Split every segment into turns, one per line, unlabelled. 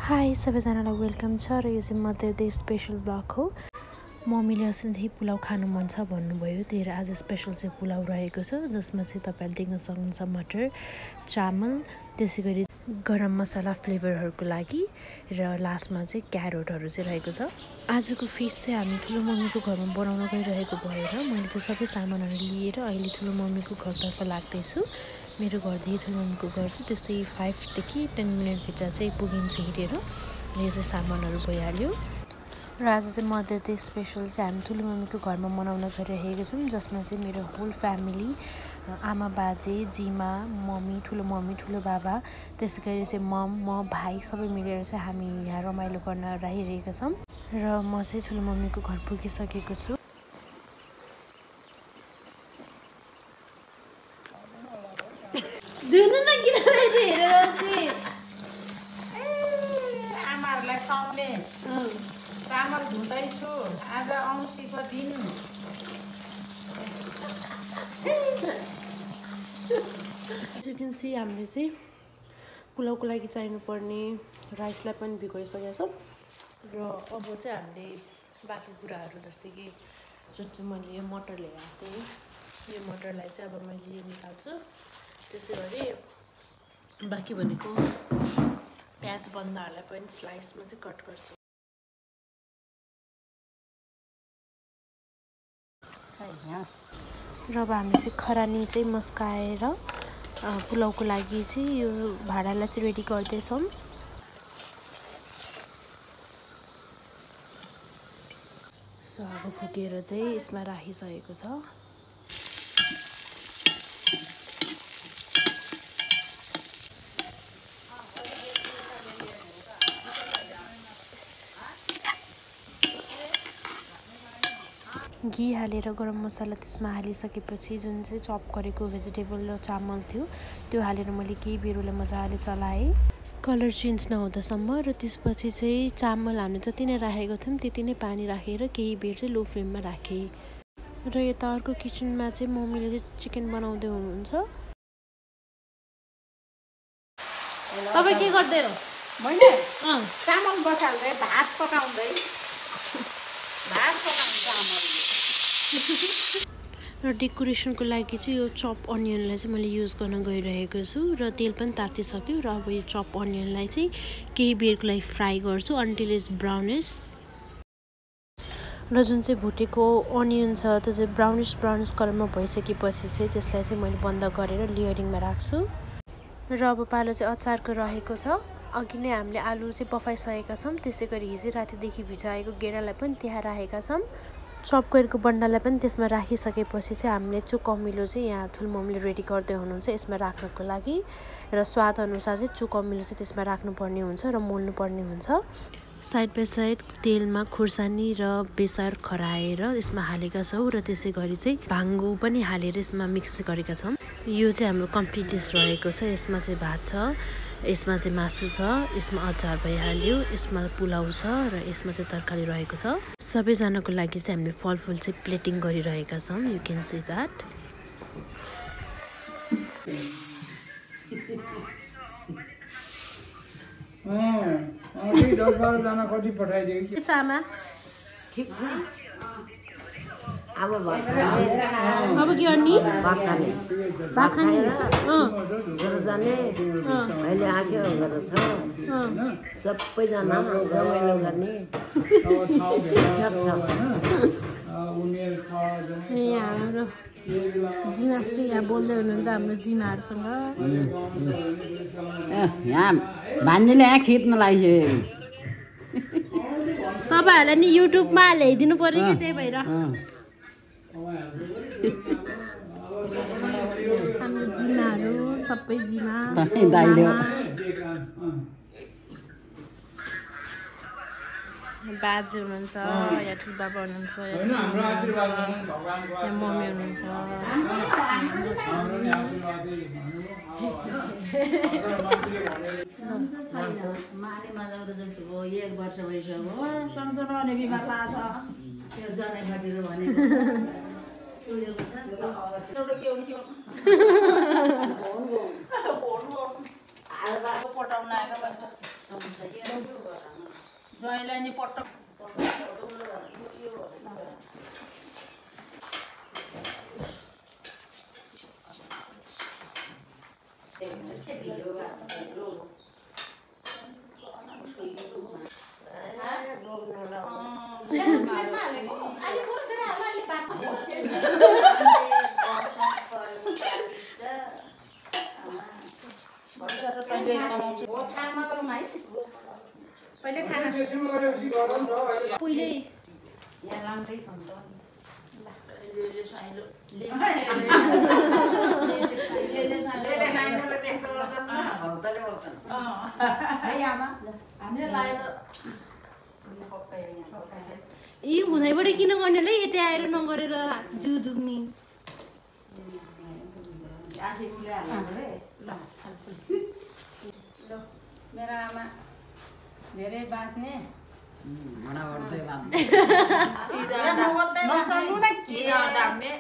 High सबैजनालाई welcome छ र यो चाहिँ मदर डे स्पेसल ब्लग हो। मम्मीले अस्तिदेखि पुलाउ खानु मन छ भन्नुभयो, त्यही भएर आज स्पेसल चाहिँ पुलाउ रहेको छ, जसमा चाहिँ तपाईँले देख्न सक्नुहुन्छ मटर, चामल, त्यसै गरी गरम मसला फ्लेभरहरूको लागि र लास्टमा चाहिँ क्यारोटहरू चाहिँ रहेको छ। आजको फिस्ट चाहिँ हामी ठुलो मम्मीको घरमा बनाउन गइरहेको भएर मैले चाहिँ सबै सामानहरू लिएर अहिले ठुलो मम्मीको घरतर्फ लाग्दैछु। मेरो घरदेखि ठुलो मम्मीको घर चाहिँ त्यस्तै 5 देखि 10 मिनटभित्र चाहिँ पुगिन्छ हिँडेर। यो चाहिँ सामानहरू भइहाल्यो र आज चाहिँ मदर डे स्पेसल चाहिँ हामी ठुलो मम्मीको घरमा मनाउन गइरहेको छौँ, जसमा चाहिँ मेरो होल फ्यामिली, आमा बाजे, जिमा, मम्मी, ठुलो बाबा, त्यसै गरी चाहिँ म भाइ सबै मिलेर चाहिँ हामी यहाँ रमाइलो गर्न रहिरहेका छौँ र म चाहिँ ठुलो मम्मीको घर पुगिसकेको छु।
चामल धुँदैछु आज औँसीको दिन।
हामीले चाहिँ पुलाउको लागि चाहिनुपर्ने राइसलाई पनि भिगाइसकेका छौँ र अब चाहिँ हामीले बाँकी कुराहरू जस्तै कि जुन चाहिँ मैले यो मटर लिएर आएको थिएँ, यो मटरलाई चाहिँ अब मैले निकाल्छु। त्यसै गरी बाँकी भनेको प्याज बन्दाहरूलाई पनि स्लाइसमा चाहिँ कट गर्छु। र अब हामीले चाहिँ खरानी चाहिँ मस्काएर पुलाउको लागि चाहिँ यो भाँडालाई चाहिँ रेडी गर्दैछौँ। आगो फुकेर चाहिँ यसमा राखिसकेको छ। घी हालेर गरम मसला त्यसमा हालिसकेपछि जुन चाहिँ चप गरेको भेजिटेबल र चामल थियो त्यो हालेर मैले केही बेरलाई मजाले चलाएँ कलर चेन्ज नहुँदासम्म। र त्यसपछि चाहिँ चामल हामीले जति नै राखेको थियौँ त्यति नै पानी राखेर केही बेर चाहिँ लो फ्लेममा राखेँ। र यता अर्को किचनमा चाहिँ मम्मीले चाहिँ चिकन बनाउँदै हुनुहुन्छ। तपाईँ के गर्दै हो?
मैले चामल बसाल्दै भात पकाउँदै
र डेकोरेसनको लागि चाहिँ यो चप अनियनलाई चाहिँ मैले युज गर्न गइरहेको छु र तेल पनि तातिसक्यो र अब यो चप अनियनलाई चाहिँ केही बेरको लागि फ्राई गर्छु अन्टिल इज ब्राउनिस। र जुन चाहिँ भुटेको अनियन छ त्यो चाहिँ ब्राउनिस कलरमा भइसकेपछि चाहिँ त्यसलाई चाहिँ मैले बन्द गरेर लेयरिङमा राख्छु। र अब पालो चाहिँ अचारको रहेको छ। अघि नै हामीले आलु चाहिँ बफाइसकेका छौँ, त्यसै गरी हिजो रातिदेखि भिजाएको गेडालाई पनि त्यहाँ राखेका छौँ। चप गरेको बन्डालाई पनि त्यसमा राखिसकेपछि चाहिँ हामीले चुक अमिलो चाहिँ यहाँ ठुलो मम्मीले रेडी गर्दै हुनुहुन्छ यसमा राख्नको लागि। र स्वाद अनुसार चाहिँ चुक अमिलो चाहिँ त्यसमा राख्नुपर्ने हुन्छ र मोल्नुपर्ने हुन्छ। साइड बाई साइड तेलमा खुर्सानी र बेसार खराएर यसमा हालेका छौँ र त्यसै गरी चाहिँ भाङ्गो पनि हालेर यसमा मिक्स गरेका छौँ। यो चाहिँ हाम्रो कम्प्लिट डिस रहेको छ। यसमा चाहिँ भात छ, यसमा चाहिँ मासु छ, यसमा अचार भइहाल्यो, यसमा पुलाउ छ र यसमा चाहिँ तरकारी रहेको छ। सबैजनाको लागि चाहिँ हामीले फलफुल चाहिँ प्लेटिङ गरिरहेका छौँ। You can see that.
अब
के गर्ने? भात खाने
जाने अहिले आएको सबैजना रमाइलो गर्ने।
यहाँ हाम्रो जिमाश्री यहाँ बोल्दै हुनुहुन्छ हाम्रो जिमाहरूसँग।
यहाँ भान्जीले यहाँ खिच्न लागिसक्यो।
तपाईँहरूलाई नि युट्युबमा ल्याइदिनु पर्यो कि त्यही भएर हाम्रो जिमाहरू सबै जिमा बाजे हुनुहुन्छ, यहाँ ठुलो बाबा हुनुहुन्छ, यहाँ मम्मी हुनुहुन्छ।
एक वर्ष भइसक्यो सम्झना बिमार लाग्छ त्यो जनै घटेर भने पटाउन आएको ज्वाइँलाई नि पटक
पहिले
यहाँ लाम्दै छ नि त
यी हुँदैबाट किन गर्नेले यतै आएर नगरेर जिउ दुख्ने
मेरो आमा धेरै बाँच्ने नचल्नु न के डाक्ने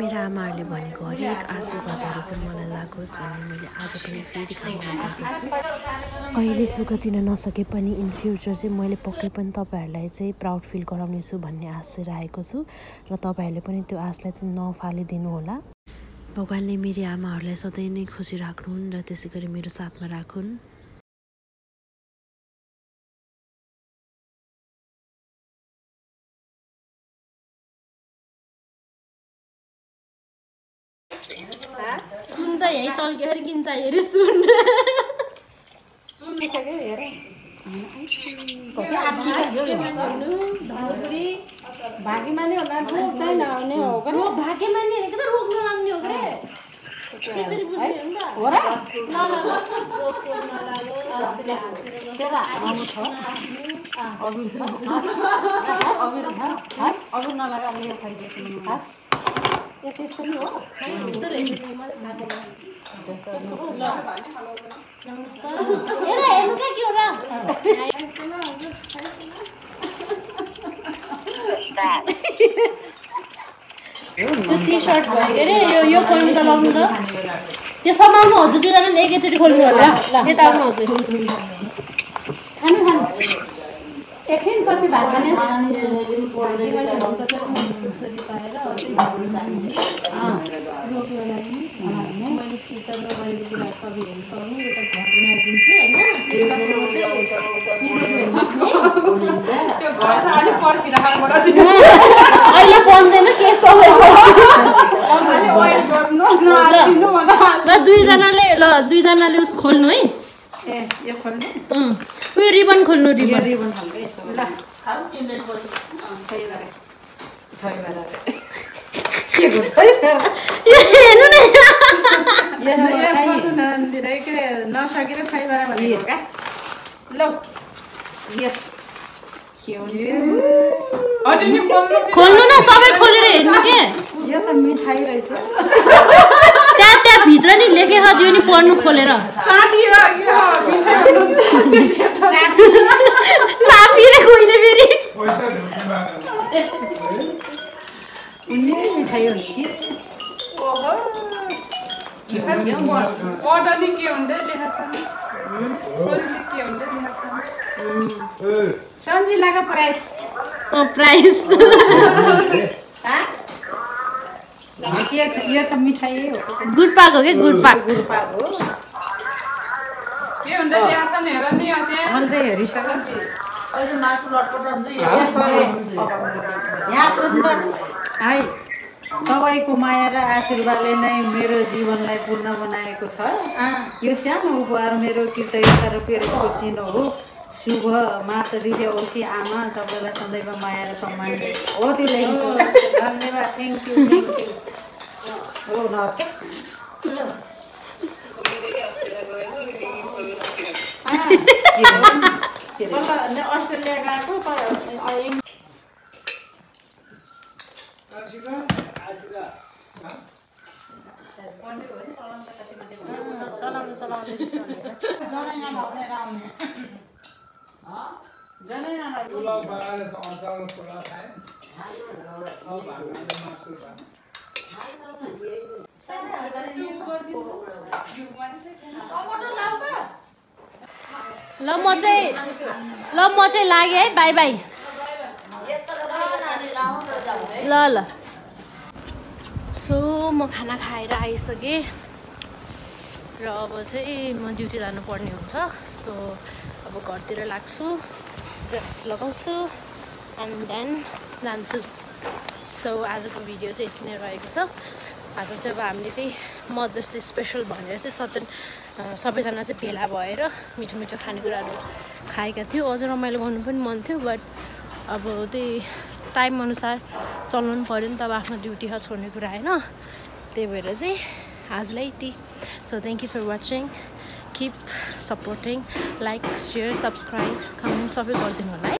मेरा आमाहरूले भनेको हरेक आशीर्वादहरू चाहिँ मलाई लागोस् भन्ने मैले आज पनि फेरि खाइरहेको अहिले सुख दिन नसके पनि इन फ्युचर चाहिँ मैले पक्कै पनि तपाईँहरूलाई चाहिँ प्राउड फिल गराउनेछु भन्ने आश चाहिँ राखेको छु र तपाईँहरूले पनि त्यो आशलाई चाहिँ नफालिदिनु होला। भगवान्ले मेरी आमाहरूलाई सधैँ नै खुसी राख्नुहुन् र त्यसै गरी मेरो साथमा राखुन्। सुन त यही तल्क्यो अरे किन चाहियो अरे सुन
सुनिसक्यो हेर भाग्यमानी होला रोग चाहिँ नआउने हो
रोग भाग्यमानी भनेको त रोग नलाग्ने हो के त्यसरी बुझ्ने हो नि त
हो र
ल रोग सोग
अबिर नलगाउने खाइदिएको खास त्यस्तो नि हो
त्यो टी सर्ट भयो के अरे यो खोल्नु त लाउनु त त्यो समाउनु हजुर दुईजना एकैचोटि खोल्नु होला यता आउनु हजुर
खानु खानु एकछिन पछि भात खाने
अहिले बन्दैन के दुईजनाले उस खोल्नु है
यो खोल्नु
उयो रिबन खोल्नु रिबन
रिबन हाल्दै ल नसकेर फाइबर भनेको क्या ल
खोल्नु न सबै खोलेर हेर्नु के
यो त मिठाई रहेछ
त्यहाँ भित्र नि लेखेको दियो नि पढ्नु खोलेर चापिरे कोहीले फेरि
उन्ने मिठाई हो कि पढ्दा नि के हुँदै सन्जिलाको प्राइस
प्राइस
के छ यो त मिठाई हो
गुडपाक हो के गुडपाक
हो के हुँदै त्यहाँ हेर नि मैले हेरिसक्यो अहिले मासु लटपट यहाँ सुन्दर है तपाईँको माया र आशीर्वादले नै मेरो जीवनलाई पूर्ण बनाएको छ यो सानो उपहार मेरो कृतज्ञता र प्रेमको चिनो हो शुभ माता दिदी औसी आमा तपाईँलाई सधैँ माया र सम्मान हो त्यो लेख्छु धन्यवाद थ्याङ्क यू हो न अस्ट्रेलिया गएको
ल म चाहिँ लागेँ है बाई बाई ल ल सो म खाना खाएर आइसकेँ र अब चाहिँ म ड्युटी जानुपर्ने हुन्छ सो अब घरतिर लाग्छु ड्रेस लगाउँछु एन्ड देन जान्छु सो आजको भिडियो चाहिँ यति नै रहेको छ आज चाहिँ अब हामीले चाहिँ मदर्स डे स्पेसल भनेर चाहिँ सबैजना चाहिँ भेला भएर मिठो मिठो खानेकुराहरू खाएका थियौँ अझ रमाइलो गर्नु पनि मन थियो बट अब त्यही टाइम अनुसार चलाउनु पऱ्यो नि त अब आफ्नो ड्युटी छोड्ने कुरा होइन त्यही भएर चाहिँ आजलाई यति so thank you for watching keep supporting like share subscribe comment सबै गरिदिनु होला है